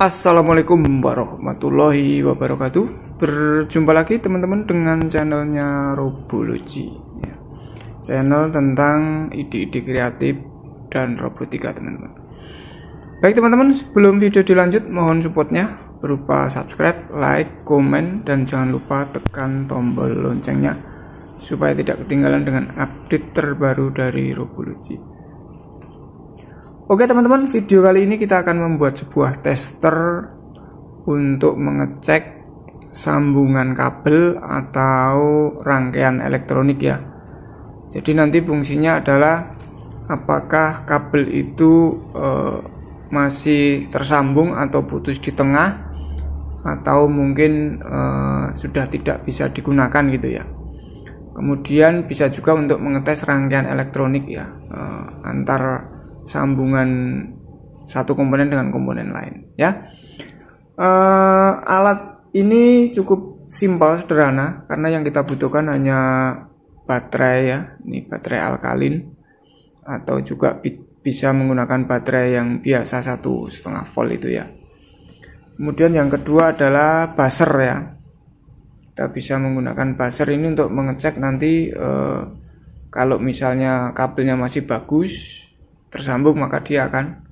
Assalamualaikum warahmatullahi wabarakatuh. Berjumpa lagi teman-teman dengan channelnya Robology ya. Channel tentang ide-ide kreatif dan robotika teman-teman. Baik teman-teman, sebelum video dilanjut mohon supportnya berupa subscribe, like, komen, dan jangan lupa tekan tombol loncengnya supaya tidak ketinggalan dengan update terbaru dari Robology. Oke teman-teman, video kali ini kita akan membuat sebuah tester untuk mengecek sambungan kabel atau rangkaian elektronik ya. Jadi nanti fungsinya adalah apakah kabel itu masih tersambung atau putus di tengah, atau mungkin sudah tidak bisa digunakan gitu ya. Kemudian bisa juga untuk mengetes rangkaian elektronik ya, antar sambungan satu komponen dengan komponen lain ya. Alat ini cukup simpel, sederhana, karena yang kita butuhkan hanya baterai ya. Ini baterai alkalin, atau juga bisa menggunakan baterai yang biasa 1,5 volt itu ya. Kemudian yang kedua adalah buzzer ya. Kita bisa menggunakan buzzer ini untuk mengecek nanti kalau misalnya kabelnya masih bagus tersambung, maka dia akan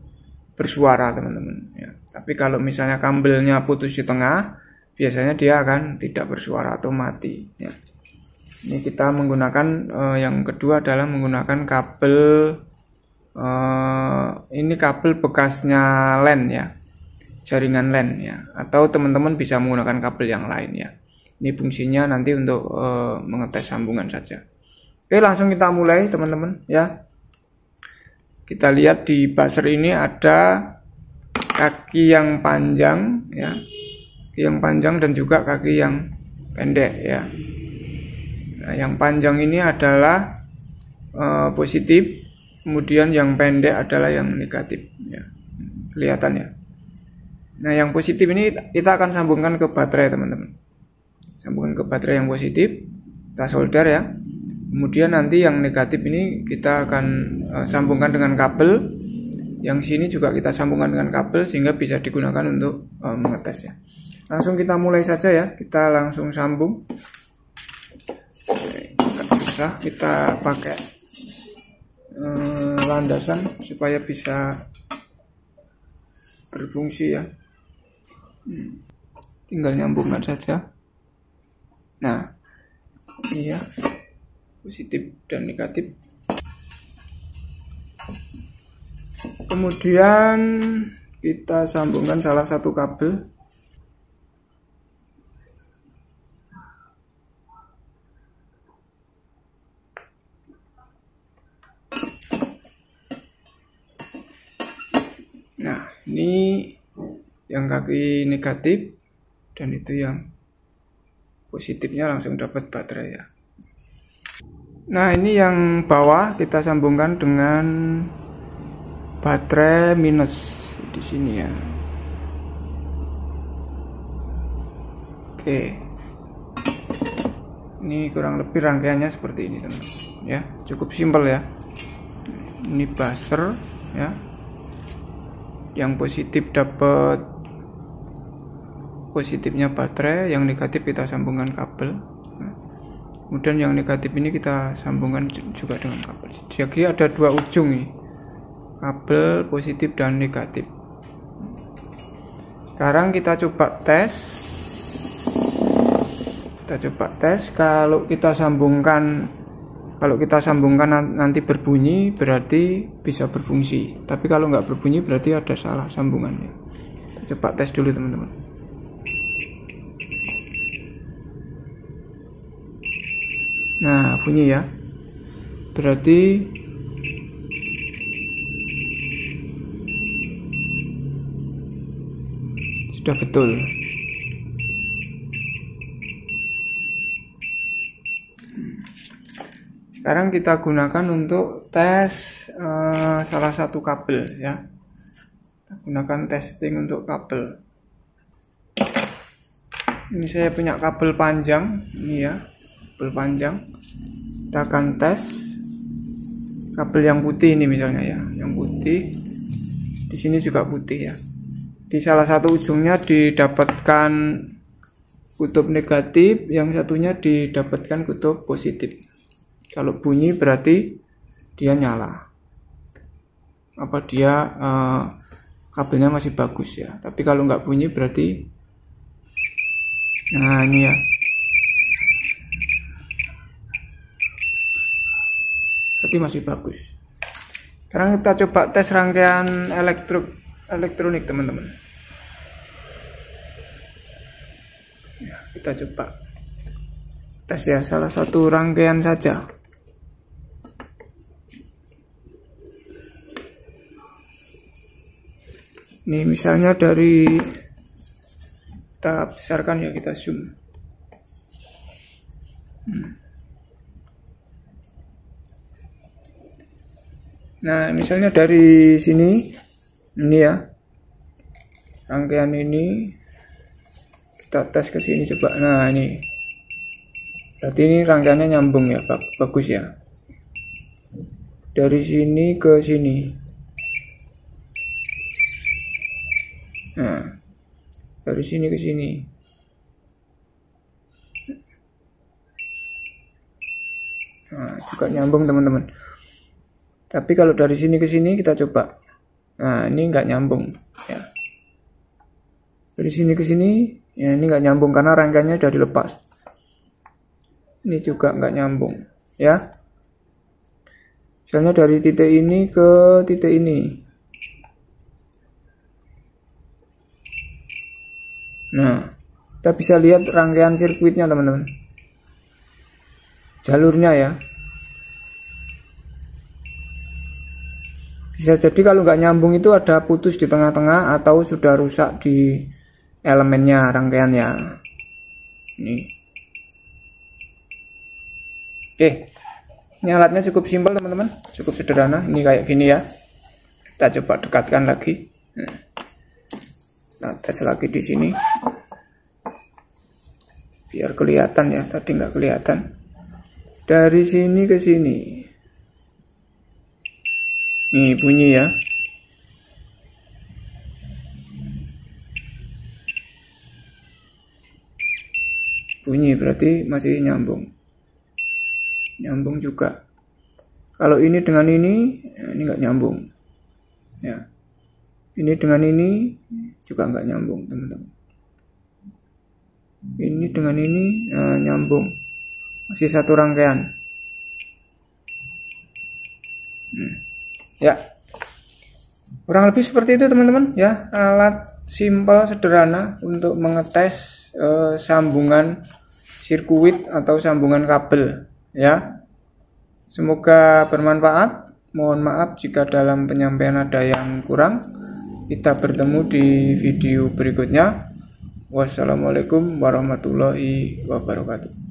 bersuara teman-teman ya. Tapi kalau misalnya kabelnya putus di tengah, biasanya dia akan tidak bersuara atau mati ya. Ini kita menggunakan yang kedua adalah menggunakan kabel ini kabel bekasnya LAN ya, jaringan LAN ya, atau teman-teman bisa menggunakan kabel yang lain ya. Ini fungsinya nanti untuk mengetes sambungan saja. Oke, langsung kita mulai teman-teman ya. Kita lihat di buzzer ini ada kaki yang panjang ya, kaki yang panjang dan juga kaki yang pendek ya. Nah, yang panjang ini adalah positif, kemudian yang pendek adalah yang negatif ya. Kelihatan ya. Nah, yang positif ini kita akan sambungkan ke baterai teman-teman. Sambungkan ke baterai yang positif, kita solder ya. Kemudian nanti yang negatif ini kita akan sambungkan dengan kabel. Yang sini juga kita sambungkan dengan kabel sehingga bisa digunakan untuk mengetes ya. Langsung kita mulai saja ya. Kita langsung sambung. Susah, kita pakai landasan supaya bisa berfungsi ya. Tinggal nyambungkan saja. Nah, ini ya, positif dan negatif. Kemudian kita sambungkan salah satu kabel. Nah, ini yang kaki negatif dan itu yang positifnya langsung dapat baterai ya. Nah, ini yang bawah kita sambungkan dengan baterai minus di sini ya. Oke. Ini kurang lebih rangkaiannya seperti ini, teman-teman. Ya, cukup simpel ya. Ini buzzer ya. Yang positif dapat positifnya baterai, yang negatif kita sambungkan kabel. Kemudian yang negatif ini kita sambungkan juga dengan kabel. Jadi ada dua ujung nih, kabel positif dan negatif. Sekarang kita coba tes. Kalau kita sambungkan nanti berbunyi, berarti bisa berfungsi. Tapi kalau nggak berbunyi berarti ada salah sambungannya. Kita coba tes dulu teman-teman. Nah, bunyi ya. Berarti sudah betul. Sekarang kita gunakan untuk tes salah satu kabel ya. Kita gunakan testing untuk kabel. Ini saya punya kabel panjang ini ya. Kabel panjang, kita akan tes kabel yang putih ini misalnya ya, yang putih di sini juga putih ya. Di salah satu ujungnya didapatkan kutub negatif, yang satunya didapatkan kutub positif. Kalau bunyi berarti dia nyala. Apa dia kabelnya masih bagus ya. Tapi kalau nggak bunyi berarti, nah ini ya, berarti masih bagus. Sekarang kita coba tes rangkaian elektronik teman-teman. Ya, kita coba tes ya salah satu rangkaian saja. Ini misalnya dari, kita besarkan ya, kita zoom. Nah, misalnya dari sini, ini ya, rangkaian ini kita tes ke sini coba. Nah, ini berarti ini rangkaiannya nyambung ya, bagus ya. Dari sini ke sini. Nah, dari sini ke sini. Nah, juga nyambung teman-teman. Tapi kalau dari sini ke sini kita coba. Nah, ini nggak nyambung ya. Dari sini ke sini ya, ini nggak nyambung karena rangkaiannya sudah dilepas. Ini juga nggak nyambung ya. Misalnya dari titik ini ke titik ini. Nah, kita bisa lihat rangkaian sirkuitnya teman-teman, jalurnya ya. Bisa jadi kalau nggak nyambung itu ada putus di tengah-tengah atau sudah rusak di elemennya, rangkaiannya. Ini. Oke, ini alatnya cukup simpel teman-teman, cukup sederhana. Ini kayak gini ya. Kita coba dekatkan lagi. Nah, tes lagi di sini biar kelihatan ya, tadi nggak kelihatan. Dari sini ke sini, nih bunyi ya. Bunyi berarti masih nyambung, nyambung juga. Kalau ini dengan ini nggak nyambung ya. Ini dengan ini juga nggak nyambung teman-teman. Ini dengan ini nyambung, masih satu rangkaian. Ya, kurang lebih seperti itu teman-teman ya. Alat simpel sederhana untuk mengetes sambungan sirkuit atau sambungan kabel ya. Semoga bermanfaat. Mohon maaf jika dalam penyampaian ada yang kurang. Kita bertemu di video berikutnya. Wassalamualaikum warahmatullahi wabarakatuh.